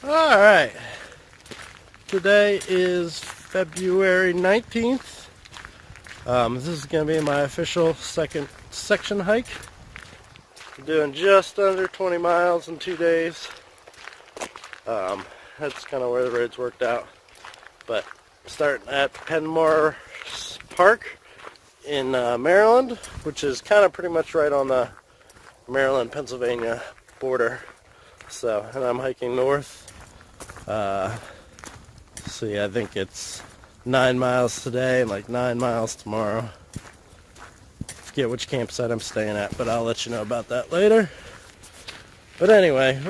Alright, today is February 19th. This is going to be my official second section hike. I'm doing just under 20 miles in 2 days. That's kind of where the roads worked out. But starting at Penmore Park in Maryland, which is kind of pretty much right on the Maryland-Pennsylvania border. So, and I'm hiking north. See, I think it's 9 miles today and like 9 miles tomorrow. Forget which campsite I'm staying at, but I'll let you know about that later. But anyway,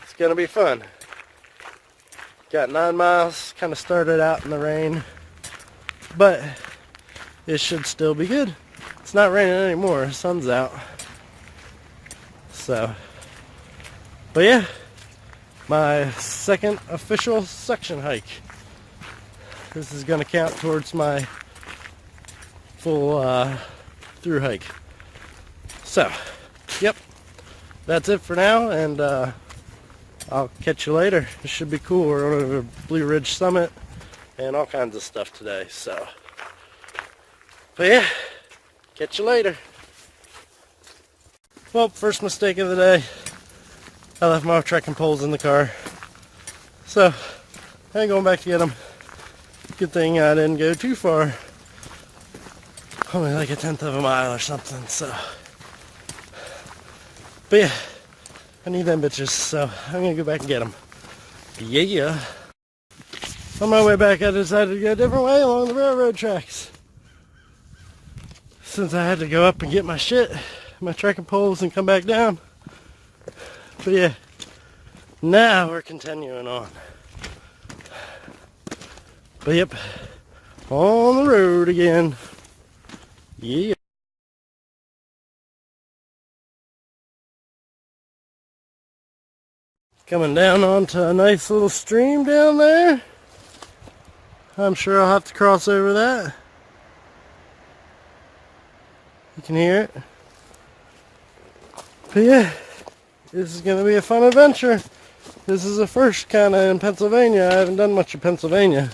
it's gonna be fun. Got 9 miles, kind of started out in the rain, but it should still be good. It's not raining anymore, the sun's out. So, but yeah, my second official section hike. This is going to count towards my full Thru-Hike. So, yep, that's it for now, and I'll catch you later. It should be cool. We're on a Blue Ridge Summit and all kinds of stuff today. So, but yeah, catch you later. Well, first mistake of the day. I left my trekking poles in the car. So, I ain't going back to get them. Good thing I didn't go too far. Only like 1/10 of a mile or something, so. But yeah, I need them bitches, so I'm gonna go back and get them. Yeah. On my way back, I decided to go a different way along the railroad tracks. Since I had to go up and get my shit, my trekking poles, and come back down. But yeah, now we're continuing on. But yep, on the road again. Yeah. Coming down onto a nice little stream down there. I'm sure I'll have to cross over that. You can hear it. But yeah, this is going to be a fun adventure. This is the first kind of in Pennsylvania. I haven't done much of Pennsylvania.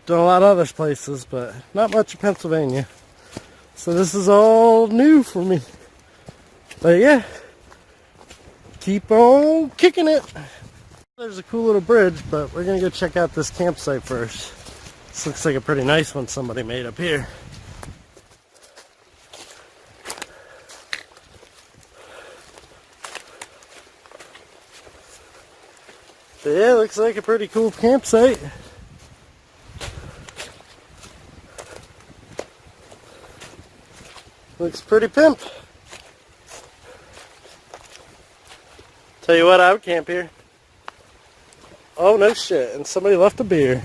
Done a lot of other places, but not much of Pennsylvania. So this is all new for me. But yeah, keep on kicking it. There's a cool little bridge, but we're going to go check out this campsite first. This looks like a pretty nice one somebody made up here. But yeah, looks like a pretty cool campsite. Looks pretty pimp. Tell you what, I would camp here. Oh, no shit. And somebody left a beer.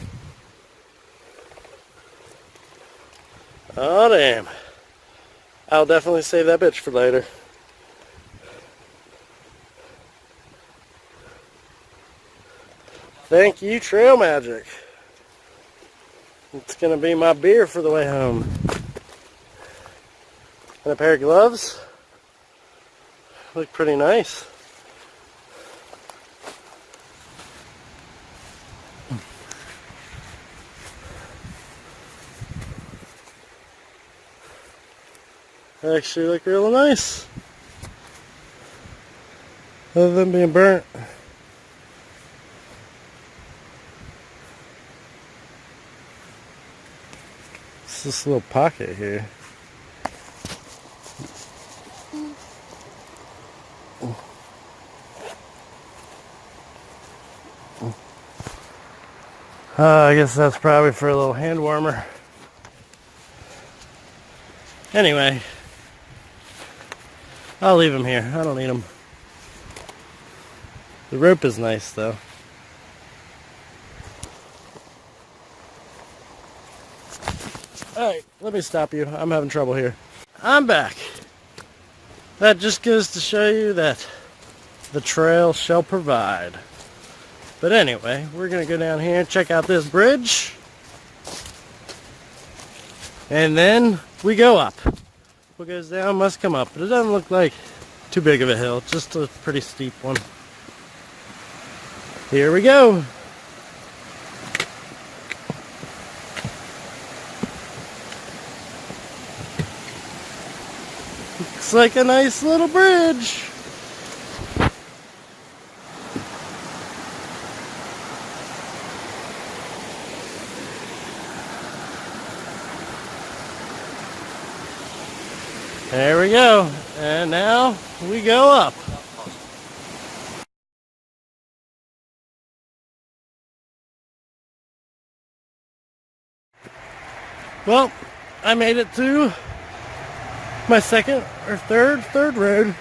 Oh, damn. I'll definitely save that bitch for later. Thank you, Trail Magic. It's gonna be my beer for the way home. And a pair of gloves. Look pretty nice. They actually look real nice. Other than being burnt. This little pocket here. I guess that's probably for a little hand warmer. Anyway, I'll leave them here. I don't need them. The rope is nice though. Alright, let me stop you. I'm having trouble here. I'm back. That just goes to show you that the trail shall provide. But anyway, we're going to go down here and check out this bridge. And then we go up. What goes down must come up. But it doesn't look like too big of a hill, just a pretty steep one. Here we go. Looks like a nice little bridge. There we go. And now we go up. Well, I made it to my second or third road.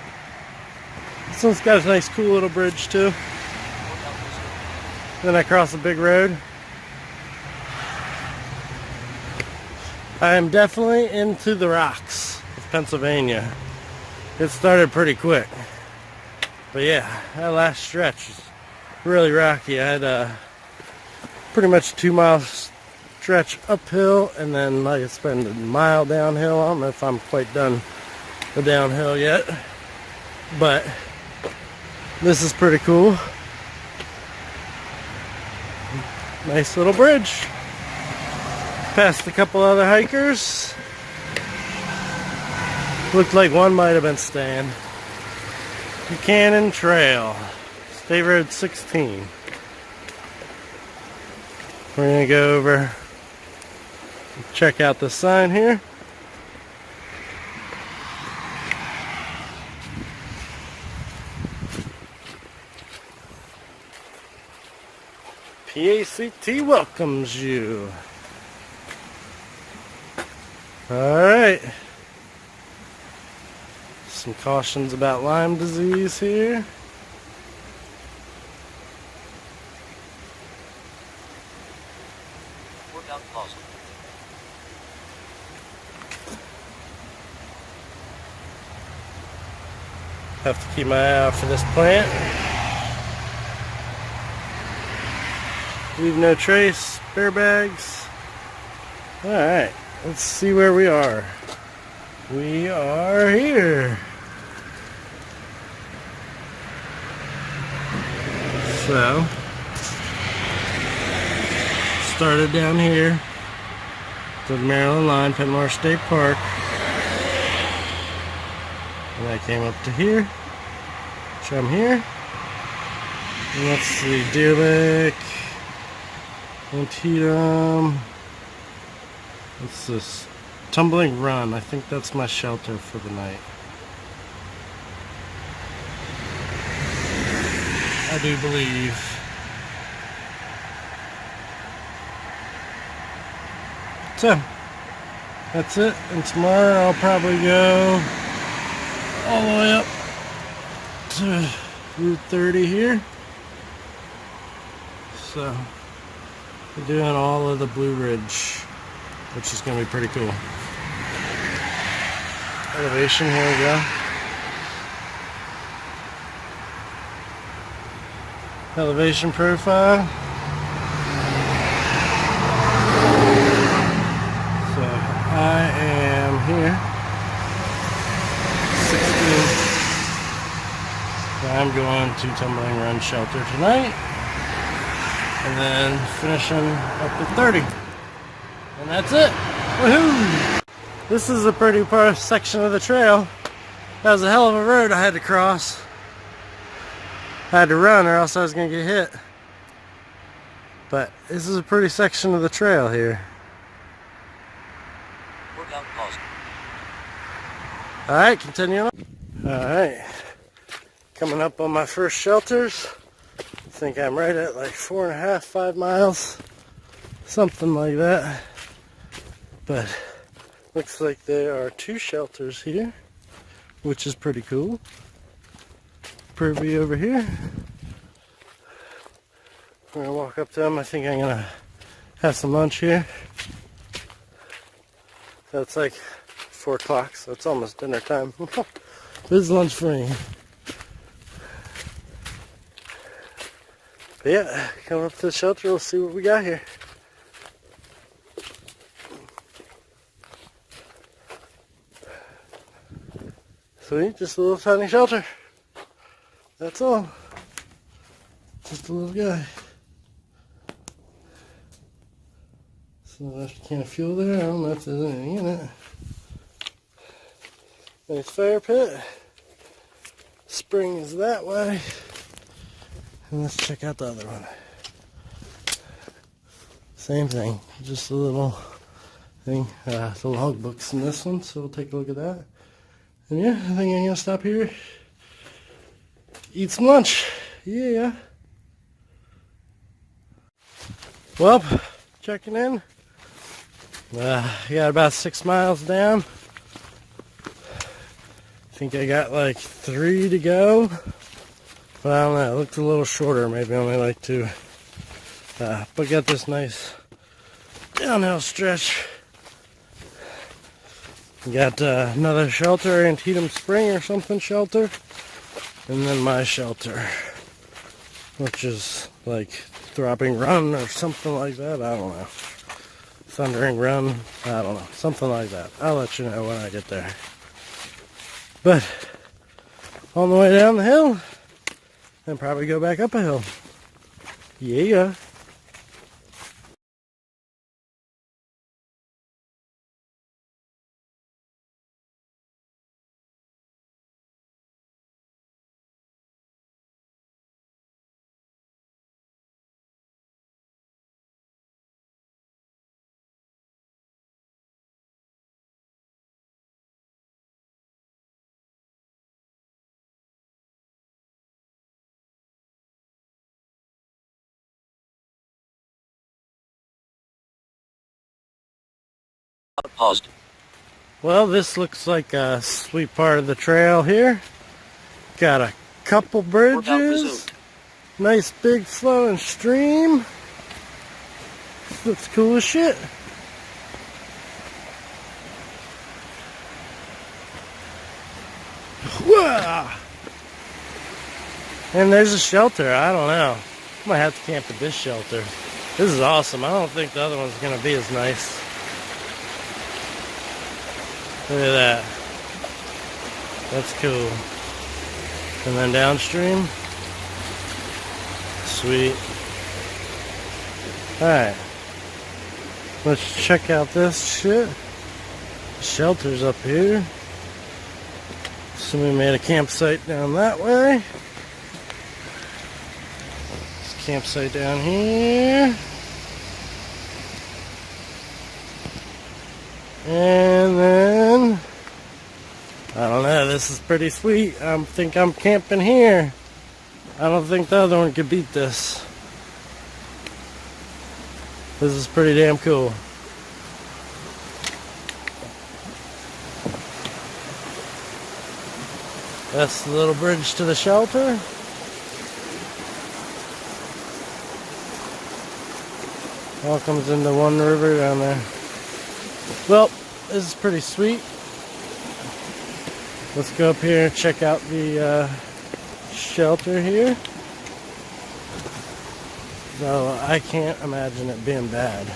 This one's got a nice cool little bridge too. Then I cross a big road. I am definitely into the rocks of Pennsylvania. It started pretty quick. But yeah, that last stretch was really rocky. I had a pretty much 2 mile stretch uphill and then like I spent a mile downhill. I don't know if I'm quite done the downhill yet, but this is pretty cool. Nice little bridge. Passed a couple other hikers. Looked like one might have been staying. Buchanan Trail, State Road 16. We're gonna go over and check out the sign here. PACT welcomes you. Alright. Some cautions about Lyme disease here. Workout closed. Have to keep my eye out for this plant. Leave no trace, bear bags. Alright, let's see where we are. We are here. So, started down here to the Maryland line, Penmore State Park. And I came up to here. So I'm here. And let's see, Deer Lick, Antietam. What's this? Tumbling Run. I think that's my shelter for the night. I do believe. So, that's it. And tomorrow I'll probably go all the way up to Route 30 here. So, we're doing all of the Blue Ridge, which is going to be pretty cool. Elevation, here we go. Elevation profile. So I am here. 16. So I'm going to Tumbling Run Shelter tonight. And then finishing up at 30. And that's it. Woohoo! This is a pretty section of the trail. That was a hell of a road I had to cross. I had to run or else I was going to get hit. But this is a pretty section of the trail here. Workout closed. Alright, continue on. Alright. Coming up on my first shelters. I think I'm right at like 4.5, 5 miles. Something like that. But looks like there are 2 shelters here, which is pretty cool. Purvey over here. We're gonna walk up to them. I think I'm gonna have some lunch here. So it's like 4 o'clock, so it's almost dinner time. This is lunch for me. But yeah, come up to the shelter, we'll see what we got here. Sweet, just a little tiny shelter. That's all. Just a little guy. So left a can of fuel there. I don't know if there's anything in it. Nice fire pit. Spring is that way. And let's check out the other one. Same thing, just a little thing. The logbook's in this one, so we'll take a look at that. And yeah, I think I'm gonna stop here, eat some lunch. Yeah. Well, checking in. Got about 6 miles down. I think I got like 3 to go. But I don't know, it looked a little shorter, maybe only like 2. But got this nice downhill stretch. Got another shelter, Antietam Spring or something shelter. And then my shelter, which is like Throbbing Run or something like that. I don't know. Thundering Run. I don't know. Something like that. I'll let you know when I get there. But on the way down the hill, and probably go back up a hill. Yeah. Paused. Well, this looks like a sweet part of the trail here. Got a couple bridges. Nice big flowing stream. Looks cool as shit. Whoa! And there's a shelter. I don't know. I might have to camp at this shelter. This is awesome. I don't think the other one's going to be as nice. Look at that. That's cool. And then downstream. Sweet. Alright. Let's check out this shit. Shelter's up here. So we made a campsite down that way. This campsite down here. And then, I don't know, this is pretty sweet. I think I'm camping here. I don't think the other one could beat this. This is pretty damn cool. That's the little bridge to the shelter. All comes into one river down there. Well, this is pretty sweet. Let's go up here and check out the shelter here. So I can't imagine it being bad.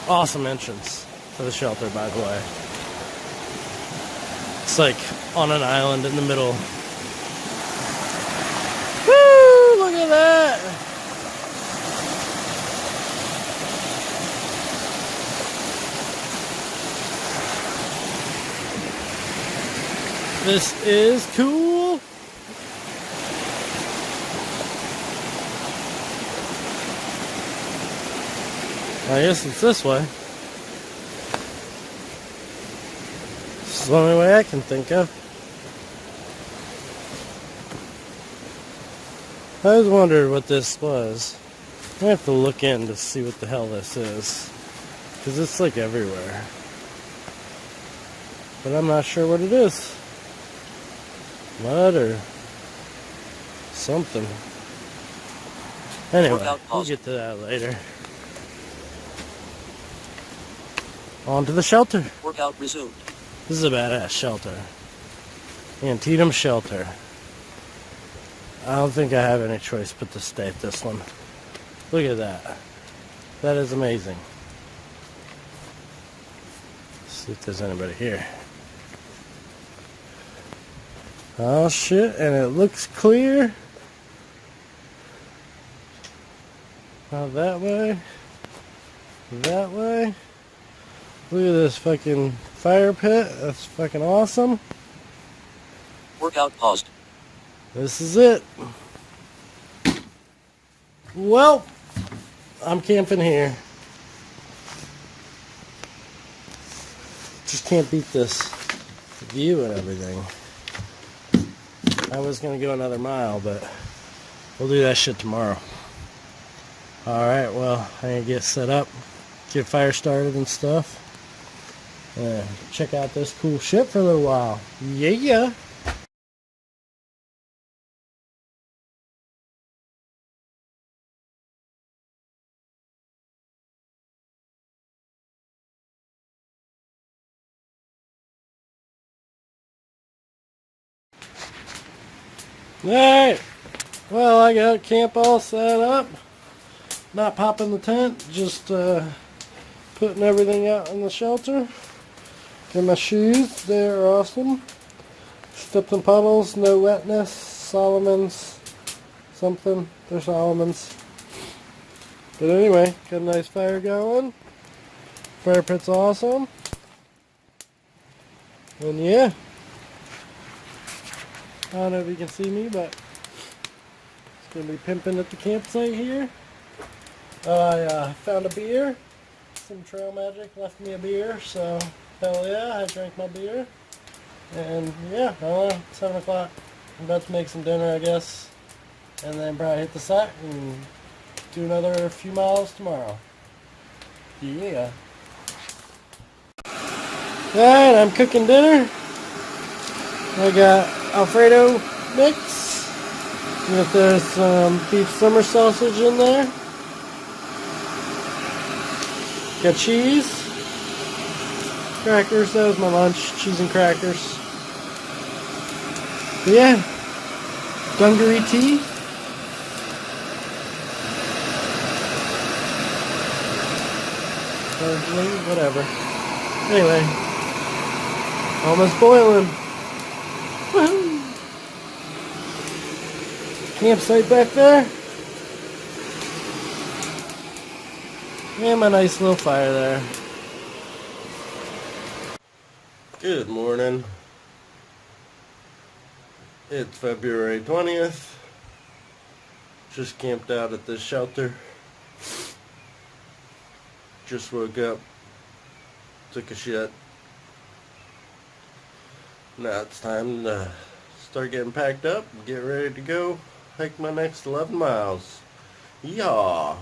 Awesome entrance to the shelter, by the way. It's like on an island in the middle. Woo! Look at that! This is cool. I guess it's this way. This is the only way I can think of. I always wondered what this was. I have to look in to see what the hell this is. Because it's like everywhere. But I'm not sure what it is. Mud or something. Anyway, we'll get to that later. On to the shelter. Workout resumed. This is a badass shelter. Antietam shelter. I don't think I have any choice but to stay at this one. Look at that. That is amazing. Let's see if there's anybody here. Oh shit, and it looks clear. Now that way. That way. Look at this fucking fire pit. That's fucking awesome. Workout paused. This is it. Well, I'm camping here. Just can't beat this view and everything. I was going to go another mile, but we'll do that shit tomorrow. Alright, well, I'm going to get set up, get fire started and stuff. Check out this cool shit for a little while. Yeah. Alright, well, I got camp all set up. Not popping the tent, just putting everything out in the shelter. Got my shoes, they're awesome. Stepped in puddles, no wetness, Solomon's something, they're Solomon's. But anyway, got a nice fire going. Fire pit's awesome. And yeah. I don't know if you can see me, but it's going to be pimping at the campsite here. I found a beer. Some Trail Magic left me a beer, so hell yeah, I drank my beer. And yeah, I don't know, 7 o'clock. I'm about to make some dinner, I guess. And then probably hit the sack and do another few miles tomorrow. Yeah. Alright, I'm cooking dinner. I got Alfredo mix. And if there's some beef summer sausage in there. Got cheese. Crackers, that was my lunch. Cheese and crackers. But yeah. Dungaree tea. Whatever. Anyway. Almost boiling. Woohoo! Campsite back there. And my nice little fire there. Good morning. It's February 20th. Just camped out at this shelter. Just woke up. Took a shit. Now it's time to start getting packed up and get ready to go hike my next 11 miles. Yeehaw!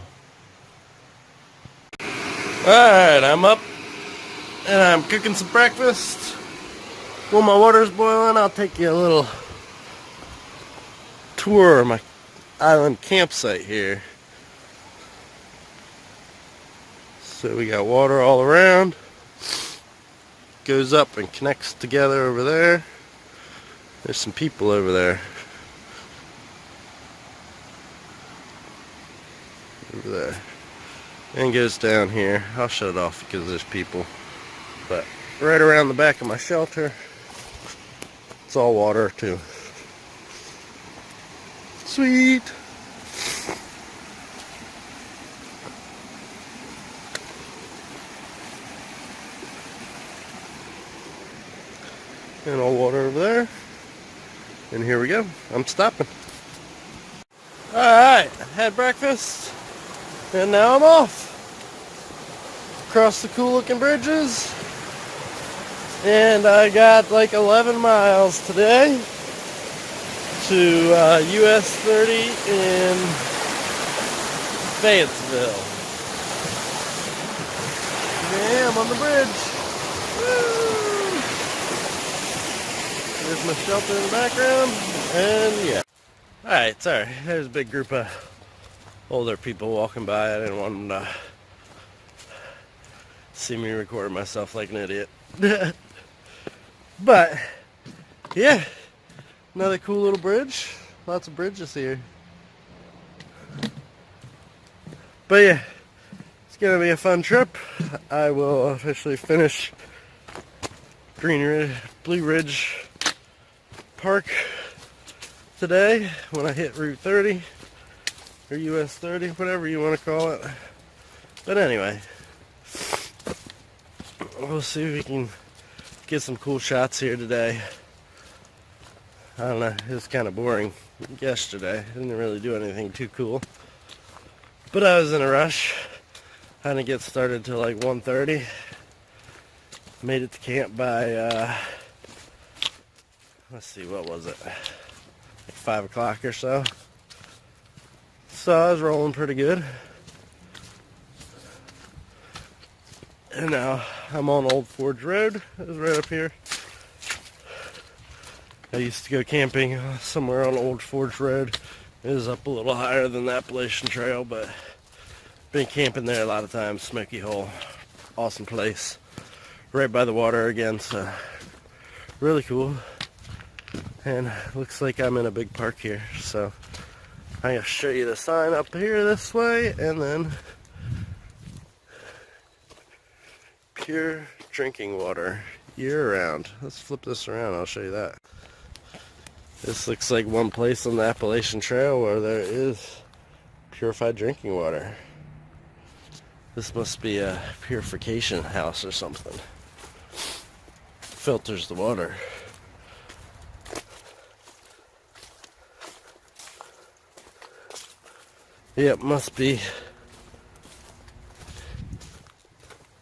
Alright, I'm up and I'm cooking some breakfast. While my water's boiling, I'll take you a little tour of my island campsite here. So we got water all around. Goes up and connects together over there. There's some people over there. Over there. And goes down here. I'll shut it off because there's people. But right around the back of my shelter, it's all water too. Sweet! And all water over there. And here we go. I'm stopping. Alright, had breakfast. And now I'm off. Across the cool looking bridges. And I got like 11 miles today to US 30 in Fayetteville. Yeah, I'm on the bridge. Woo! There's my shelter in the background, and yeah. Alright, sorry, there's a big group of older people walking by. I didn't want them to see me recording myself like an idiot. But, yeah, another cool little bridge. Lots of bridges here. But yeah, it's gonna be a fun trip. I will officially finish Blue Ridge Park today when I hit Route 30 or US 30, whatever you want to call it. But anyway, we'll see if we can get some cool shots here today. I don't know, it was kind of boring yesterday. I didn't really do anything too cool. But I was in a rush. I didn't get started till like 1:30. Made it to camp by, let's see, what was it? Like 5 o'clock or so. So I was rolling pretty good. And now I'm on Old Forge Road. It was right up here. I used to go camping somewhere on Old Forge Road. It is up a little higher than the Appalachian Trail, but been camping there a lot of times. Smoky Hole, awesome place, right by the water again, so really cool. And looks like I'm in a big park here, so I'm gonna show you the sign up here this way, and then pure drinking water year-round. Let's flip this around, I'll show you that. This looks like one place on the Appalachian Trail where there is purified drinking water. This must be a purification house or something. Filters the water. Yep, must be.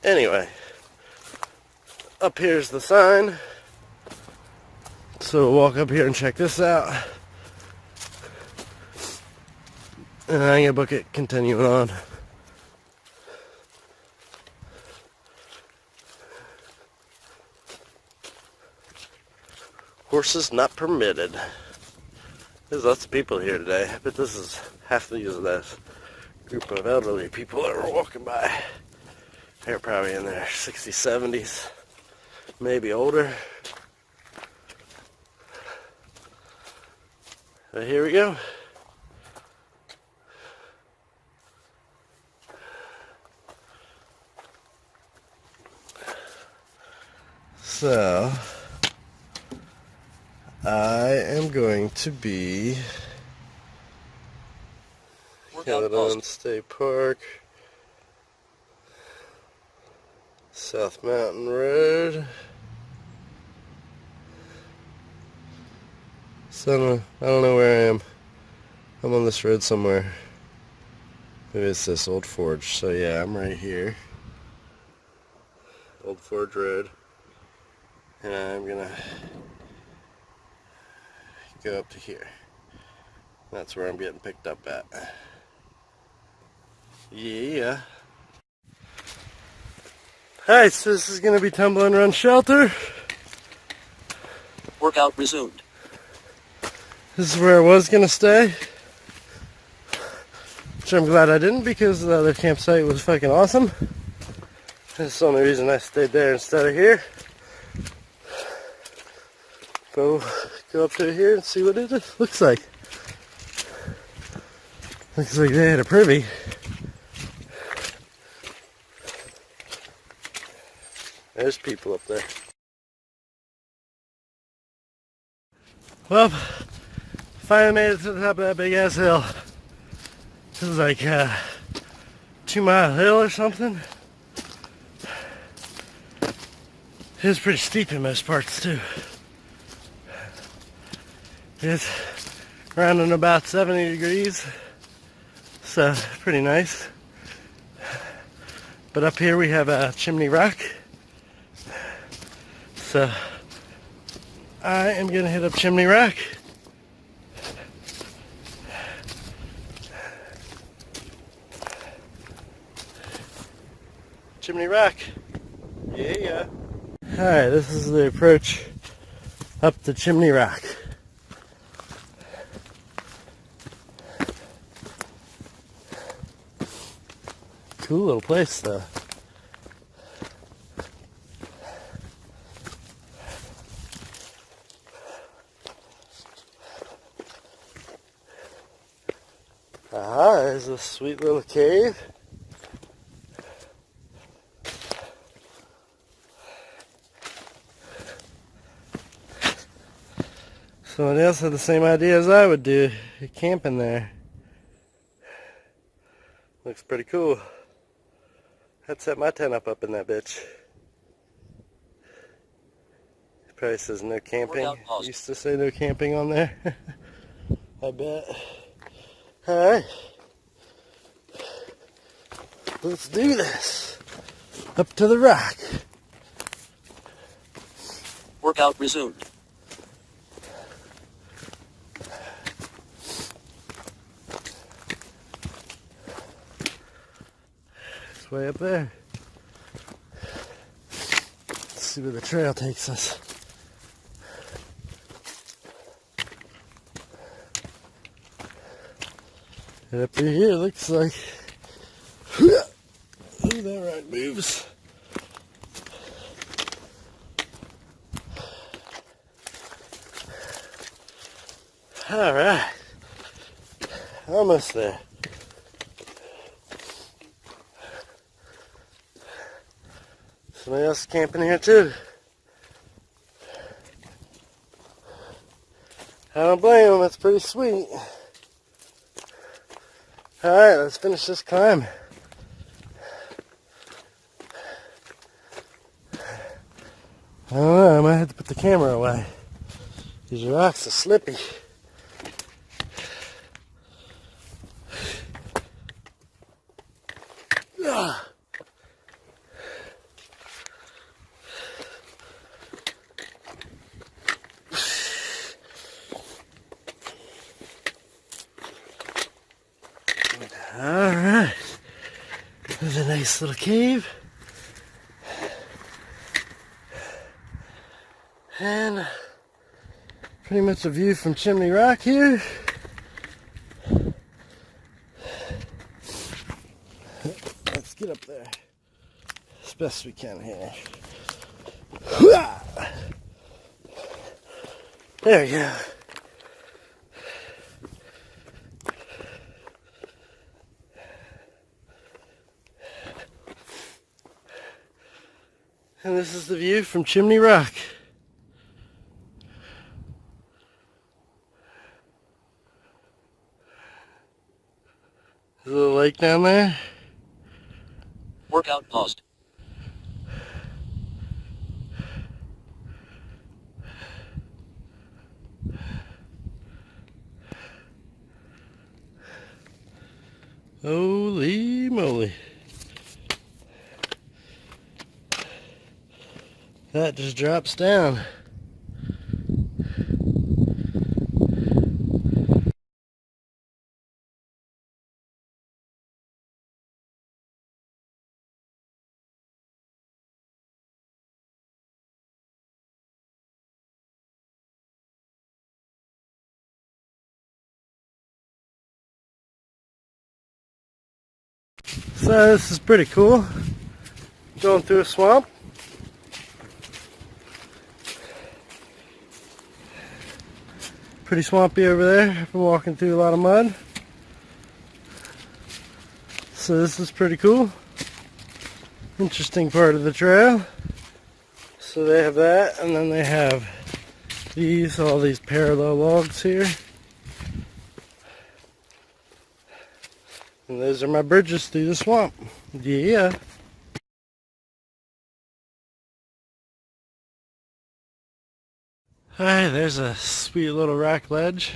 Anyway, up here's the sign. So we'll walk up here and check this out. And I'm gonna book it continuing on. Horses not permitted. There's lots of people here today, but this is half the use of this group of elderly people that were walking by. They're probably in their 60s, 70s, maybe older. But here we go. So, I am going to be Caledon State Park, South Mountain Road. So I don't know where I am. I'm on this road somewhere. Maybe it's this Old Forge. So yeah, I'm right here. Old Forge Road. And I'm gonna go up to here. That's where I'm getting picked up at. Yeah. Alright, so this is gonna be Tumble and Run Shelter. Workout resumed. This is where I was gonna stay, which I'm glad I didn't because the other campsite was fucking awesome. That's the only reason I stayed there instead of here. Go up to here and see what it looks like. Looks like they had a privy. There's people up there. Well, finally made it to the top of that big ass hill. This is like a 2-mile hill or something. It's pretty steep in most parts too. It's around and about 70 degrees, so pretty nice. But up here we have a Chimney Rock. So I am gonna hit up Chimney Rock. Chimney Rock. Yeah. Alright, this is the approach up to Chimney Rock. Cool little place though. Aha, there's a sweet little cave. Someone else had the same idea as I would do, camping there. Looks pretty cool. I'd set my tent up in that bitch. It probably says no camping. Used to say no camping on there. I bet. Alright. Let's do this. Up to the rock. Workout resumed. It's way up there. Let's see where the trail takes us. And up through here looks like, ooh, that rock moves. All right, almost there. Somebody else is camping here too. I don't blame them, it's pretty sweet. Alright, let's finish this climb. I don't know, I might have to put the camera away. These rocks are slippy. Alright, there's a nice little cave. And pretty much a view from Chimney Rock here. Let's get up there as best we can here. There we go. And this is the view from Chimney Rock. There's a little lake down there. Workout paused. Holy moly. That just drops down. So this is pretty cool. Going through a swamp. Pretty swampy over there. I've been walking through a lot of mud. So this is pretty cool. Interesting part of the trail. So they have that, and then they have all these parallel logs here. And those are my bridges through the swamp. Yeah. Alright, there's a sweet little rock ledge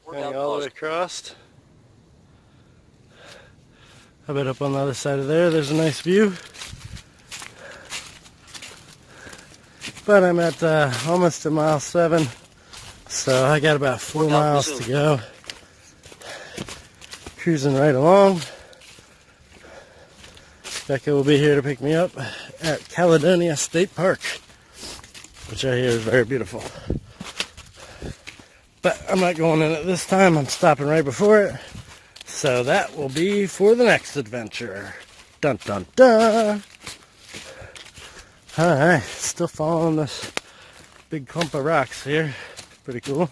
going all the way across. I bet up on the other side of there's a nice view. But I'm at almost to mile 7, so I got about 4 miles to go. Cruising right along. Becca will be here to pick me up at Caledonia State Park, which I hear is very beautiful. But I'm not going in it this time. I'm stopping right before it. So that will be for the next adventure. Dun dun dun. Alright, still following this big clump of rocks here. Pretty cool.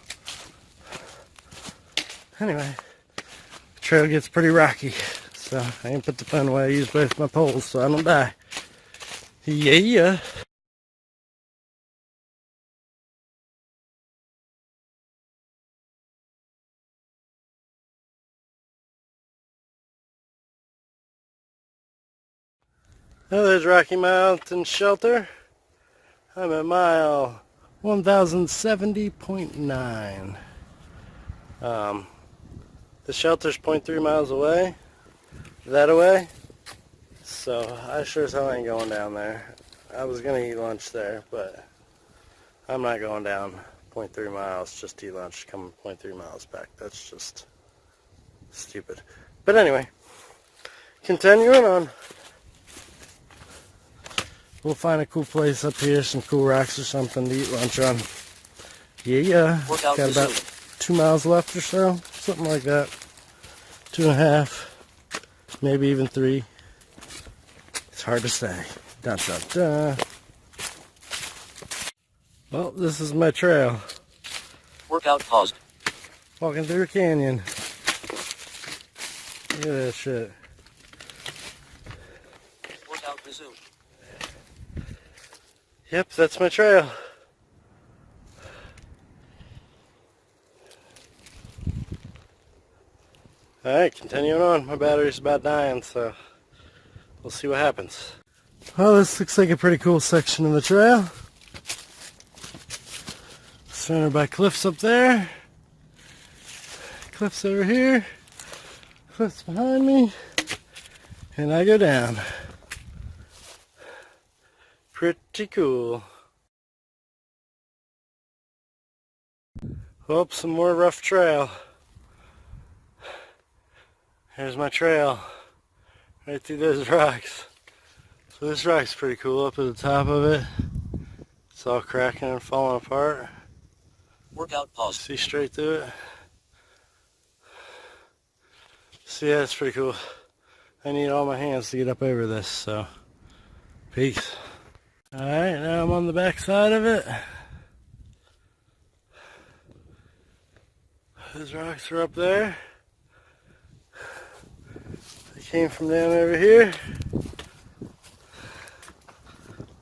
Anyway, the trail gets pretty rocky. So I ain't put the phone away. I use both my poles so I don't die. Yeah. Oh, there's Rocky Mountain Shelter. I'm at mile 1070.9. The shelter's 0.3 miles away, that away. So I sure as hell ain't going down there. I was gonna eat lunch there, but I'm not going down 0.3 miles just to eat lunch, come 0.3 miles back. That's just stupid. But anyway, continuing on. We'll find a cool place up here, some cool rocks or something to eat lunch on. Yeah, Workout got about 2 miles left or so, something like that. 2.5, maybe even 3. It's hard to say. Dun, dun, dun. Well, this is my trail. Workout paused. Walking through a canyon. Look at that shit. Workout resumed. Yep, that's my trail. Alright, continuing on. My battery's about dying, so we'll see what happens. Well, this looks like a pretty cool section of the trail. Surrounded by cliffs up there. Cliffs over here. Cliffs behind me. And I go down. Pretty cool. Oh, some more rough trail. Here's my trail. Right through those rocks. So this rock's pretty cool up at the top of it. It's all cracking and falling apart. Workout paused. See straight through it. So yeah, it's pretty cool. I need all my hands to get up over this, so peace. Alright, now I'm on the back side of it. Those rocks are up there. They came from down over here.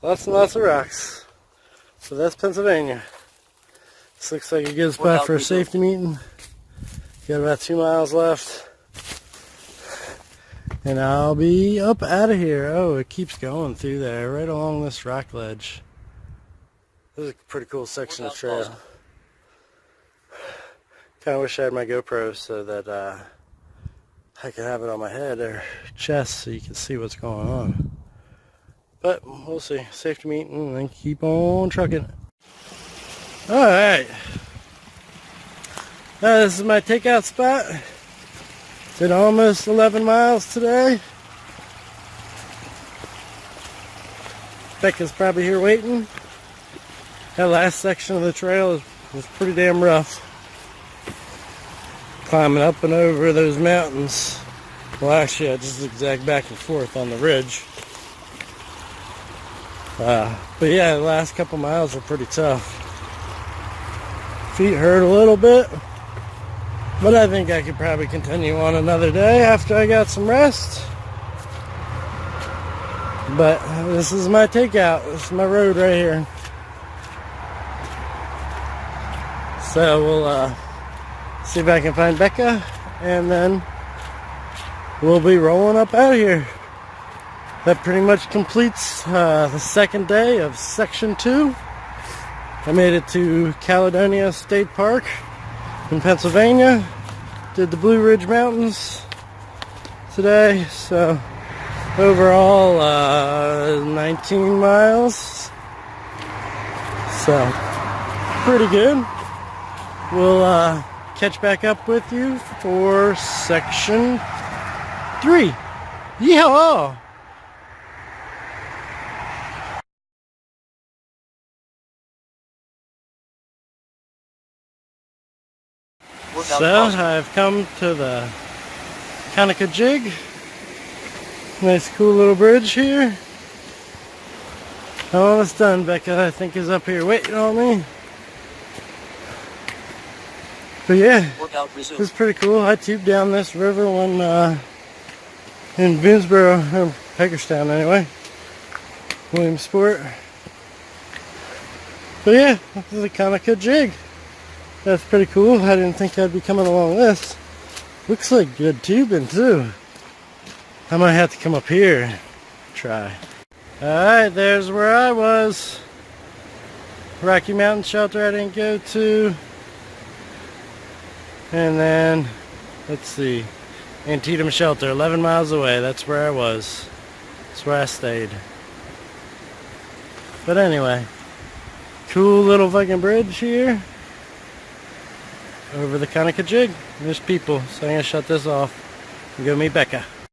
Lots and lots of rocks. So that's Pennsylvania. This looks like a good spot for a safety meeting. Got about 2 miles left. And I'll be up out of here. Oh, it keeps going through there, right along this rock ledge. This is a pretty cool section of trail. Kind of wish I had my GoPro so that I could have it on my head or chest so you can see what's going on. But we'll see. Safety meeting and then keep on trucking. Alright. This is my takeout spot. Did almost 11 miles today. Becca's probably here waiting. That last section of the trail was pretty damn rough. Climbing up and over those mountains. Well, actually, I just zigzagged back and forth on the ridge. But yeah, the last couple miles were pretty tough. Feet hurt a little bit. But I think I could probably continue on another day after I got some rest. But this is my takeout. This is my road right here. So we'll see if I can find Becca, and then we'll be rolling up out of here. That pretty much completes the second day of Section 2. I made it to Caledonia State Park in Pennsylvania. Did the Blue Ridge Mountains today. So overall 19 miles. So pretty good. We'll catch back up with you for Section 3. Yeehaw! So I've come to the Jig. Nice cool little bridge here. I'm almost done. Becca, I think, is up here waiting on me. But yeah, this is pretty cool. I tubed down this river when in Boonesboro, or Hagerstown anyway, Williamsport. But yeah, this is the Jig. That's pretty cool. I didn't think I'd be coming along this. Looks like good tubing too. I might have to come up here and try. Alright, there's where I was. Rocky Mountain Shelter I didn't go to. And then, let's see, Antietam Shelter, 11 miles away. That's where I was. That's where I stayed. But anyway, cool little fucking bridge here over the Conococheague. There's people, so I'm gonna shut this off and go meet Becca.